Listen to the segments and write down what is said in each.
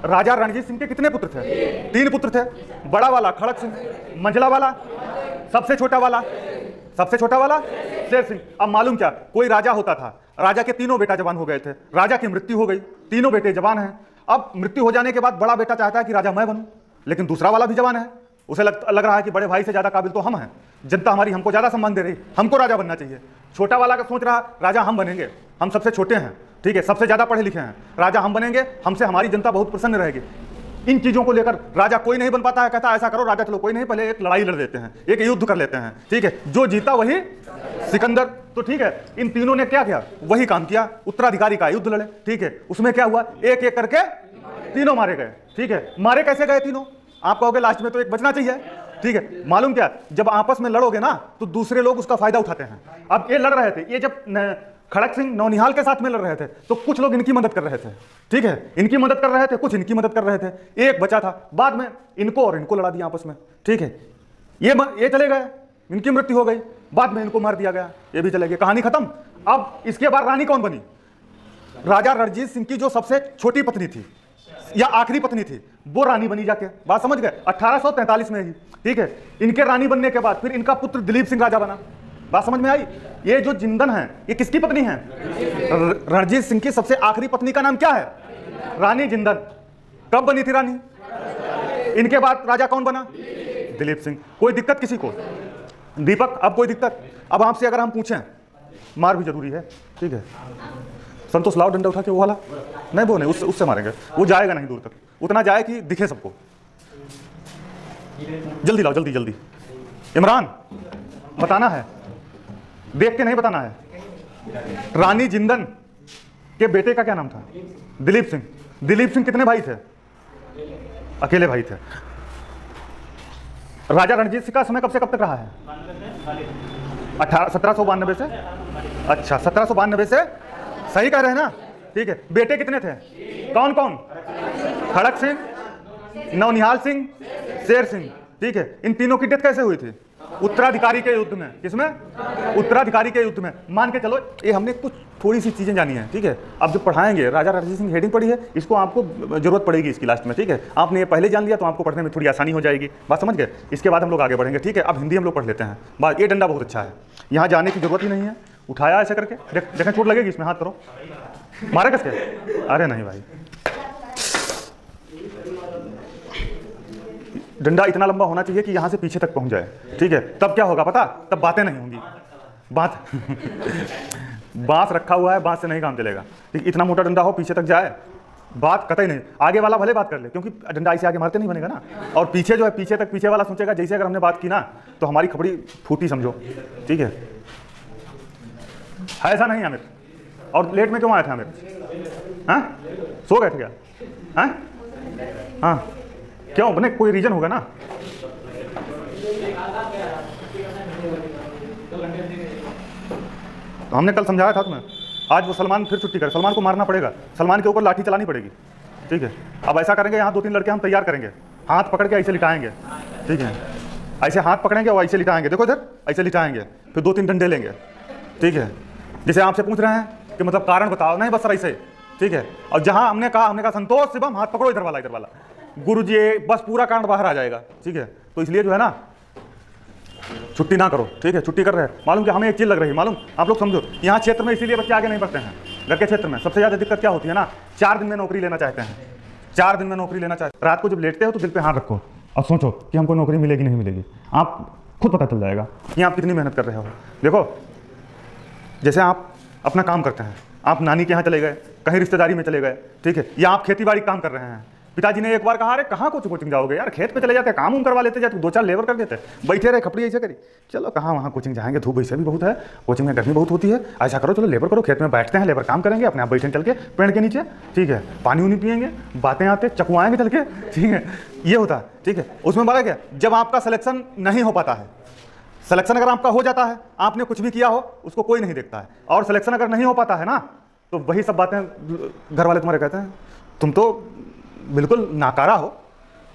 राजा रणजीत सिंह के कितने पुत्र थे? 3 पुत्र थे। बड़ा वाला खड़क सिंह, मंझला वाला, सबसे छोटा वाला शेर सिंह। अब मालूम क्या, कोई राजा होता था, राजा के तीनों बेटा जवान हो गए थे, राजा की मृत्यु हो गई, तीनों बेटे जवान हैं। अब मृत्यु हो जाने के बाद बड़ा बेटा चाहता है कि राजा मैं बनूं, लेकिन दूसरा वाला भी जवान है, उसे लग रहा है कि बड़े भाई से ज्यादा काबिल तो हम हैं, जनता हमारी हमको ज्यादा सम्मान दे रही, हमको राजा बनना चाहिए। छोटा वाला का सोच रहा राजा हम बनेंगे, हम सबसे छोटे हैं, ठीक है, सबसे ज्यादा पढ़े लिखे हैं, राजा हम बनेंगे, हमसे हमारी जनता बहुत प्रसन्न रहेगी। इन चीजों को लेकर राजा कोई नहीं बन पाता है, कहता ऐसा करो राजा, चलो कोई नहीं, पहले एक लड़ाई लड़ देते हैं, एक युद्ध कर लेते हैं, ठीक है, जो जीता वही सिकंदर। तो ठीक है, इन तीनों ने क्या किया, वही काम किया, उत्तराधिकारी का युद्ध लड़े, ठीक है। उसमें क्या हुआ, एक एक करके तीनों मारे गए, ठीक है। मारे कैसे गए तीनों, आप कहोगे लास्ट में तो एक बचना चाहिए, ठीक है। मालूम क्या, जब आपस में लड़ोगे ना तो दूसरे लोग उसका फायदा उठाते हैं। अब ये लड़ रहे थे, ये जब खड़क सिंह नौनिहाल के साथ में लड़ रहे थे तो कुछ लोग इनकी मदद कर रहे थे, ठीक है, इनकी मदद कर रहे थे, कुछ इनकी मदद कर रहे थे, एक बचा था, बाद में इनको और इनको लड़ा दिया आपस में, ठीक है। ये चले गए, इनकी मृत्यु हो गई, बाद में इनको मार दिया गया, ये भी चले गए, कहानी खत्म। अब इसके बाद रानी कौन बनी, राजा रणजीत सिंह की जो सबसे छोटी पत्नी थी या आखिरी पत्नी थी, वो रानी बनी जाके, बात समझ गए, 1843 में ही, ठीक है। इनके रानी बनने के बाद फिर इनका पुत्र दिलीप सिंह राजा बना, बात समझ में आई। ये जो जिंदन है ये किसकी पत्नी है, रणजीत सिंह की सबसे आखिरी पत्नी का नाम क्या है, रानी जिंदन। कब बनी थी रानी, इनके बाद राजा कौन बना, दिलीप सिंह। कोई दिक्कत किसी को, दीपक अब कोई दिक्कत, अब आपसे अगर हम पूछें, मार भी जरूरी है, ठीक है, संतोष लाओ डंडा उठा के, वो वाला नहीं, वो नहीं, उससे मारेंगे, वो जाएगा नहीं दूर तक, उतना जाए कि दिखे सबको। जल्दी लाओ, जल्दी जल्दी। इमरान बताना है, देख के नहीं बताना है। रानी जिंदन के बेटे का क्या नाम था, दिलीप सिंह। दिलीप सिंह कितने भाई थे, अकेले भाई थे। राजा रणजीत सिंह का समय कब से कब तक रहा है, 1792 से, अच्छा 1792 से, सही कह रहे हैं ना, ठीक है। बेटे कितने थे, कौन कौन, खड़क सिंह, नौनिहाल सिंह, शेर सिंह, ठीक है। इन तीनों की डेथ कैसे हुई थी, उत्तराधिकारी के युद्ध में। किसमें, उत्तराधिकारी के युद्ध में। मान के चलो ये हमने कुछ थोड़ी सी चीजें जानी है, ठीक है। अब जब पढ़ाएंगे, राजा रणजीत सिंह हेडिंग पढ़ी है, इसको आपको जरूरत पड़ेगी इसकी लास्ट में, ठीक है। आपने ये पहले जान लिया तो आपको पढ़ने में थोड़ी आसानी हो जाएगी, बात समझ गए। इसके बाद हम लोग आगे बढ़ेंगे, ठीक है। अब हिंदी हम लोग पढ़ लेते हैं। बात, ये डंडा बहुत अच्छा है, यहाँ जाने की जरूरत ही नहीं है, उठाया ऐसे करके, देखें चोट लगेगी इसमें, हाथ करो, मारे कसके, अरे नहीं भाई, डंडा इतना लंबा होना चाहिए कि यहाँ से पीछे तक पहुँच जाए, ठीक है। तब क्या होगा पता, तब बातें नहीं होंगी, बात बांस रखा हुआ है, बांस से नहीं काम चलेगा, इतना मोटा डंडा हो पीछे तक जाए, बात कतई नहीं। आगे वाला भले बात कर ले, क्योंकि डंडा ऐसे आगे मारते नहीं बनेगा ना, और पीछे जो है, पीछे तक पीछे वाला सोचेगा जैसे अगर हमने बात की ना तो हमारी खपड़ी फूटी समझो, ठीक है। ऐसा नहीं आमिर, और लेट में क्यों आए थे आमिर, हाँ सो गए थे क्या, हाँ क्यों बने, कोई रीजन होगा ना। तो हमने कल समझाया था तुम्हें, आज वो सलमान फिर छुट्टी करे, सलमान को मारना पड़ेगा, सलमान के ऊपर लाठी चलानी पड़ेगी, ठीक है। अब ऐसा करेंगे, यहाँ 2-3 लड़के हम तैयार करेंगे, हाथ पकड़ के ऐसे लिटाएंगे, ठीक है, ऐसे हाथ पकड़ेंगे और ऐसे लिटाएंगे, देखो इधर ऐसे लिटाएंगे, फिर 2-3 डंडे लेंगे, ठीक है। जैसे आपसे पूछ रहे हैं कि मतलब कारण बताओ, नहीं बस सर ऐसे, ठीक है। और जहाँ हमने कहा संतोष शिवम हाथ पकड़ो, इधर वाला गुरु जी, बस पूरा कांड बाहर आ जाएगा, ठीक है। तो इसलिए जो है ना, छुट्टी ना करो, ठीक है। छुट्टी कर रहे हैं, मालूम कि हमें एक चीज़ लग रही है, मालूम, आप लोग समझो, यहाँ क्षेत्र में इसीलिए बच्चे आगे नहीं बढ़ते हैं। घर के क्षेत्र में सबसे ज़्यादा दिक्कत क्या होती है ना, 4 दिन में नौकरी लेना चाहते हैं, 4 दिन में नौकरी लेना चाहते हैं। रात को जब लेटते हो तो दिल पे हाथ रखो और सोचो कि हमको नौकरी मिलेगी नहीं मिलेगी, आप खुद पता चल जाएगा कि आप कितनी मेहनत कर रहे हो। देखो, जैसे आप अपना काम करते हैं, आप नानी के यहाँ चले गए, कहीं रिश्तेदारी में चले गए, ठीक है, या आप खेती बाड़ी काम कर रहे हैं, पिताजी ने एक बार कहा, अरे कहाँ कोचिंग जाओगे यार, खेत पे चले जाते, काम उम करवा लेते, जाते 2-4 लेबर कर देते, बैठे रहे खपड़ी ऐसे करी, चलो कहाँ वहाँ कोचिंग जाएंगे, धूप वैसे भी बहुत है, कोचिंग में गर्मी बहुत होती है, ऐसा करो चलो लेबर करो, खेत में बैठते हैं, लेबर काम करेंगे, अपने आप बैठे चल के पेड़ के नीचे, ठीक है, पानी उनी पियेंगे, बातें आते चकवाएंगे चल के, ठीक है, ये होता है, ठीक है। उसमें बोला क्या, जब आपका सिलेक्शन नहीं हो पाता है, सिलेक्शन अगर आपका हो जाता है, आपने कुछ भी किया हो उसको कोई नहीं देखता है, और सिलेक्शन अगर नहीं हो पाता है ना, तो वही सब बातें घर वाले तुम्हारे कहते हैं, तुम तो बिल्कुल नाकारा हो,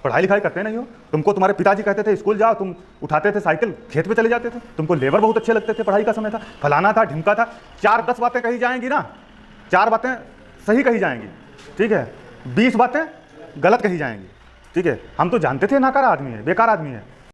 पढ़ाई लिखाई करते नहीं हो। तुमको तुम्हारे पिताजी कहते थे स्कूल जाओ, तुम उठाते थे साइकिल, खेत पे चले जाते थे, तुमको लेबर बहुत अच्छे लगते थे, पढ़ाई का समय था, फलाना था ढिमका था। 4-10 बातें कही जाएंगी ना, 4 बातें सही कही जाएंगी, ठीक है, 20 बातें गलत कही जाएंगी। ठीक है, हम तो जानते थे नाकारा आदमी है, बेकार आदमी है,